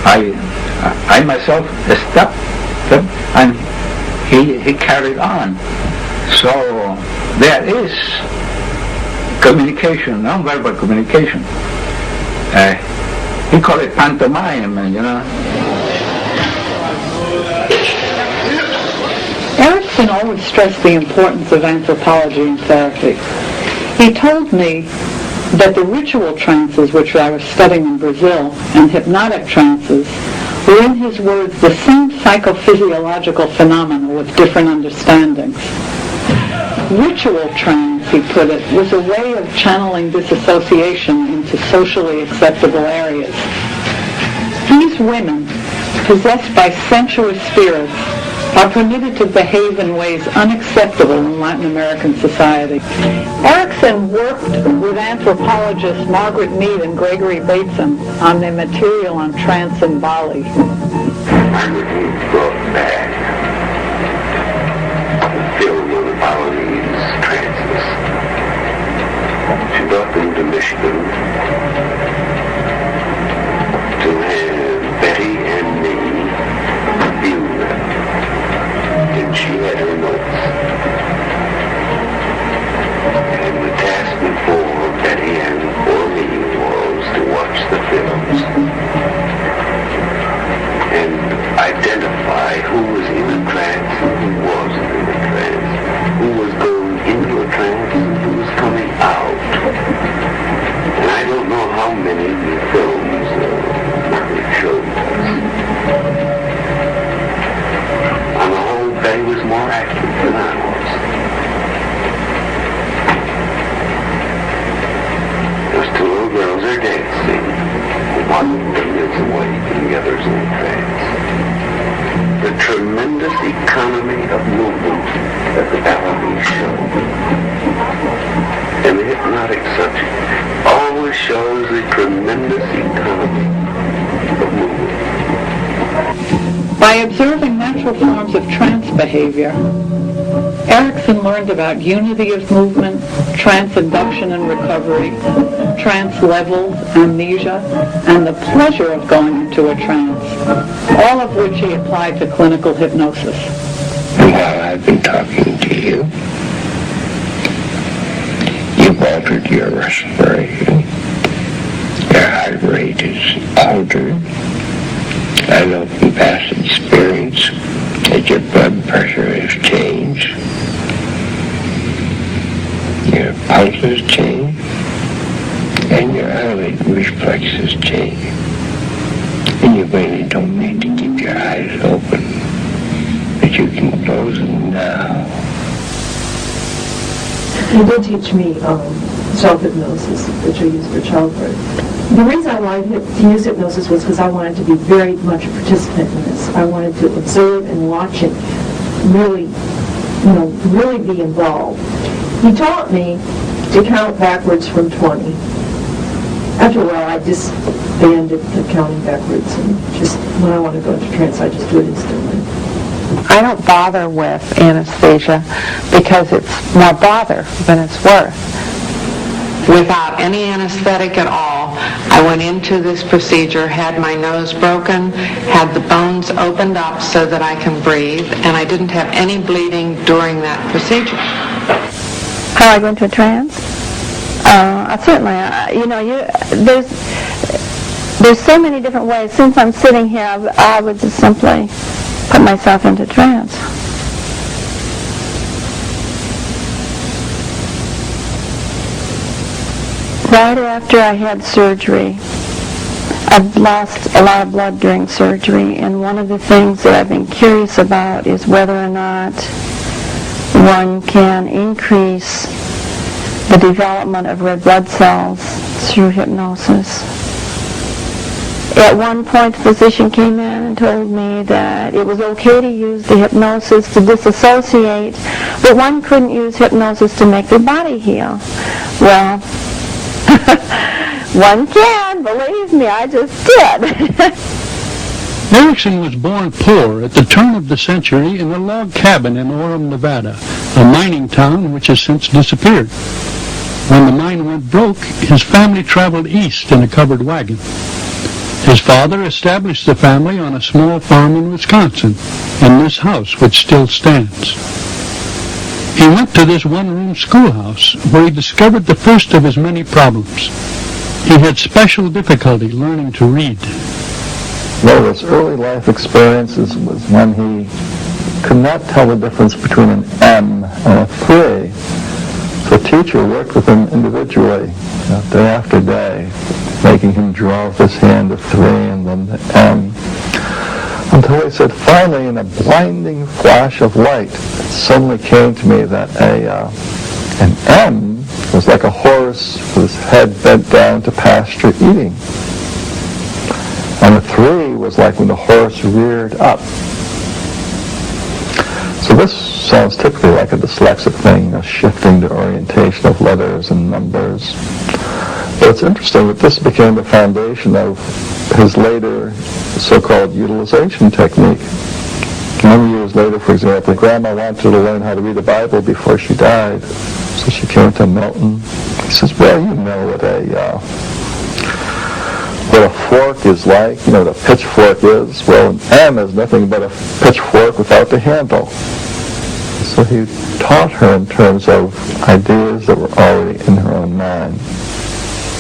I myself stopped him, and he carried on. So there is communication, non-verbal communication. He called it pantomime, you know. Erickson always stressed the importance of anthropology in therapy. He told me that the ritual trances which I was studying in Brazil and hypnotic trances were, in his words, the same psychophysiological phenomena with different understandings. Ritual trance, he put it, was a way of channeling disassociation into socially acceptable areas. These women, possessed by sensuous spirits, are permitted to behave in ways unacceptable in Latin American society. Erickson worked with anthropologists Margaret Mead and Gregory Bateson on their material on trance in Bali. Margaret Mead brought back the film of Balinese trances. She brought them to Michigan to have Betty and me view them. And she had her notes. And the task before Betty and for me was to watch the films and identify who was in a trance and who wasn't in a trance, who was going into a trance and who was coming out. And I don't know how many films Margaret showed us. On the whole, Betty was more active than I was. Those two little girls are dancing. One of them is awake and the other's in a trance. The tremendous economy of movement that the ballet showed. And the hypnotic subject always shows a tremendous economy of movement. By observing natural forms of trance behavior, Erickson learned about unity of movement, trance induction and recovery, trance levels, amnesia, and the pleasure of going into a trance, all of which he applied to clinical hypnosis. While I've been talking to you, you've altered your respiration. Your heart rate is altered. I know from past experience that your blood pressure has changed. Your pulse has changed. And your eyelid reflexes change. And you really don't need to keep your eyes open, but you can close them now. You did teach me self-hypnosis, which I use for childbirth. The reason I wanted to use hypnosis was because I wanted to be very much a participant in this. I wanted to observe and watch it, really be involved. He taught me to count backwards from 20. After a while, I disbanded the counting backwards, and just when I want to go into trance, I just do it instantly. I don't bother with anesthesia because it's more bother than it's worth. Without any anesthetic at all, I went into this procedure, had my nose broken, had the bones opened up so that I can breathe, and I didn't have any bleeding during that procedure. How I go into a trance? Certainly, there's so many different ways. Since I'm sitting here, I would just simply put myself into trance. Right after I had surgery, I've lost a lot of blood during surgery, and one of the things that I've been curious about is whether or not one can increase the development of red blood cells through hypnosis. At one point, the physician came in and told me that it was okay to use the hypnosis to disassociate, but one couldn't use hypnosis to make their body heal. Well, one can, believe me, I just did. Erickson was born poor at the turn of the century in a log cabin in Orem, Nevada, a mining town which has since disappeared. When the mine went broke, his family traveled east in a covered wagon. His father established the family on a small farm in Wisconsin, in this house which still stands. He went to this one-room schoolhouse where he discovered the first of his many problems. He had special difficulty learning to read. One of his early life experiences was when he could not tell the difference between an M and a 3. So the teacher worked with him individually, day after day, making him draw with his hand a 3 and then the M, until he said finally, in a blinding flash of light, it suddenly came to me that an M was like a horse with his head bent down to pasture eating. And a 3 was like when the horse reared up. So this sounds typically like a dyslexic thing, a shifting the orientation of letters and numbers. But it's interesting that this became the foundation of his later so-called utilization technique. Many years later, for example, Grandma wanted to learn how to read the Bible before she died. So she came to Milton. He says, well, you know what a fork is like, what a pitchfork is. Well, an M is nothing but a pitchfork without the handle. So he taught her in terms of ideas that were already in her own mind.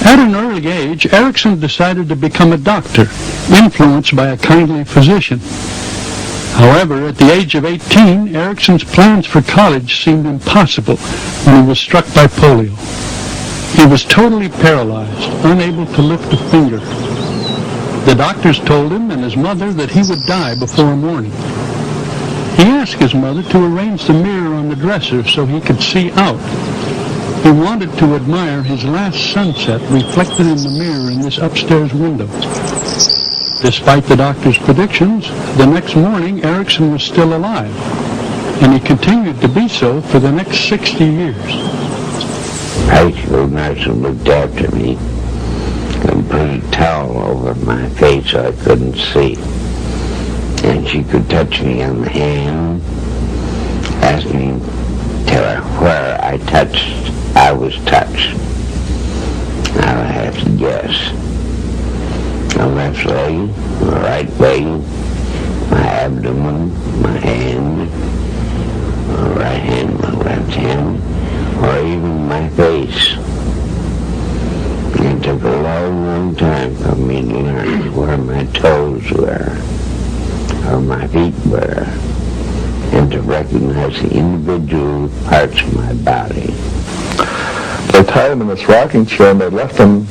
At an early age, Erickson decided to become a doctor, influenced by a kindly physician. However, at the age of 18, Erickson's plans for college seemed impossible when he was struck by polio. He was totally paralyzed, unable to lift a finger. The doctors told him and his mother that he would die before morning. He asked his mother to arrange the mirror on the dresser so he could see out. He wanted to admire his last sunset reflected in the mirror in this upstairs window. Despite the doctor's predictions, the next morning Erickson was still alive, and he continued to be so for the next 60 years. High school nurse looked after me and put a towel over my face so I couldn't see. And she could touch me on the hand, ask me to where I was touched. I would have to guess. My left leg, my right leg, my abdomen, my hand, my right hand, my left hand, or even my face. It took a long, long time for me to learn where my toes were, or my feet were, and to recognize the individual parts of my body. They tied him in this rocking chair and they left him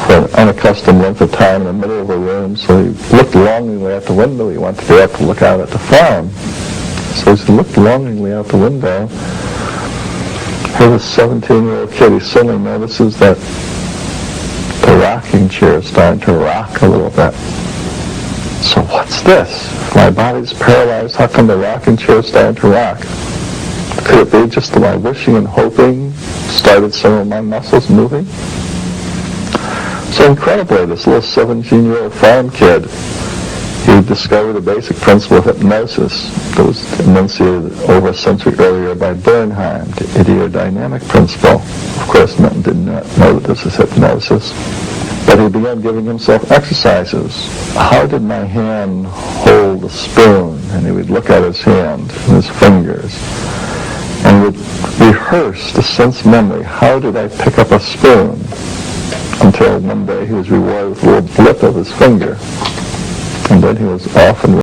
for an unaccustomed length of time in the middle of a room, so he looked longingly out the window. He wanted to be able to look out at the farm. So as he looked longingly out the window, here this 17-year-old kid, he suddenly notices that the rocking chair is starting to rock a little bit. So what's this? If my body's paralyzed, how come the rocking chair is starting to rock? Could it be just that my wishing and hoping started some of my muscles moving? So incredibly, this little 17-year-old farm kid, he discovered the basic principle of hypnosis that was enunciated over a century earlier by Bernheim, the ideodynamic principle. Of course, Milton did not know that this is hypnosis, but he began giving himself exercises. How did my hand hold a spoon? And he would look at his hand and his fingers, and would rehearse the sense memory. How did I pick up a spoon? Until one day he was rewarded with a little blip of his finger. And then he was off and